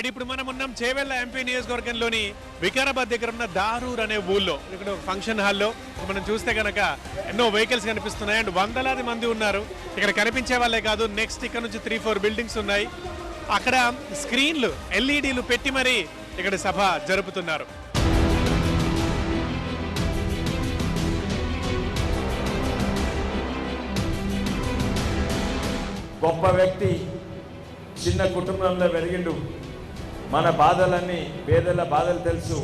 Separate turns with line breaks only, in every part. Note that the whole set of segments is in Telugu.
ఇప్పుడు మనం ఉన్నాం చేవెళ్ళ ఎంపీ నియోజకవర్గంలోని వికారాబాద్ దగ్గర ఉన్న దారూర్ అనే ఊళ్ళో. ఇక్కడ ఫంక్షన్ హాల్లో మనం చూస్తే కనుక ఎన్నో వెహికల్స్ కనిపిస్తున్నాయి అండ్ వందలాది మంది ఉన్నారు. ఇక్కడ కనిపించే వాళ్ళే కాదు, నెక్స్ట్ ఇక్కడ నుంచి 3-4 బిల్డింగ్స్ ఉన్నాయి. అక్కడ స్క్రీన్లు ఎల్ఈడీలు పెట్టి మరీ ఇక్కడ సభ జరుపుతున్నారు.
గొప్ప వ్యక్తి, చిన్న కుటుంబంలో పెరిగిండు. మన బాధలన్నీ, పేదల బాధలు తెలుసు,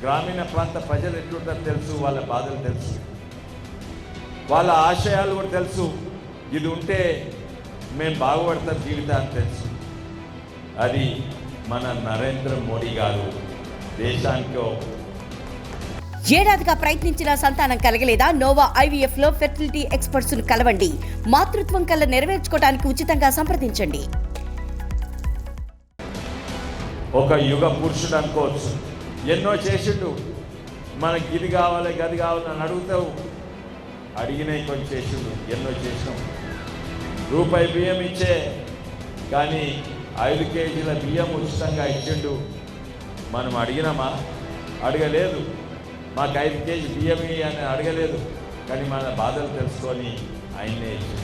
గ్రామీణ ప్రాంత ప్రజలు ఎట్లుంటారో తెలుసు, వాళ్ళ బాధలు తెలుసు, వాళ్ళ ఆశయాలు కూడా తెలుసు. ఇది ఉంటే మేము బాగుపడతాం జీవితాన్ని తెలుసు. అది మన నరేంద్ర మోడీ గారు దేశానికి.
ఏడాదిగా ప్రయత్నించిన సంతానం కలగలేదా? నోవా IVF లో ఫెర్టిలిటీ ఎక్స్పర్ట్స్ ను కలవండి. మాతృత్వం కల నెరవేర్చుకోవడానికి ఉచితంగా సంప్రదించండి.
ఒక యుగ పురుషుడు అనుకోవచ్చు. ఎన్నో చేసిండు. మనకి ఇది కావాలి, గది కావాలని అడుగుతావు, అడిగినవి కొంచెం చేసిండు. ఎన్నో చేసినాం. రూపాయి బియ్యం ఇచ్చే కానీ 5 కేజీల బియ్యం ఉచితంగా ఇచ్చిండు. మనం అడిగినామా? అడగలేదు. మాకు 5 కేజీ బియ్యం అని అడగలేదు. కానీ మన బాధలు తెలుసుకొని ఆయన్నే ఇచ్చిండు.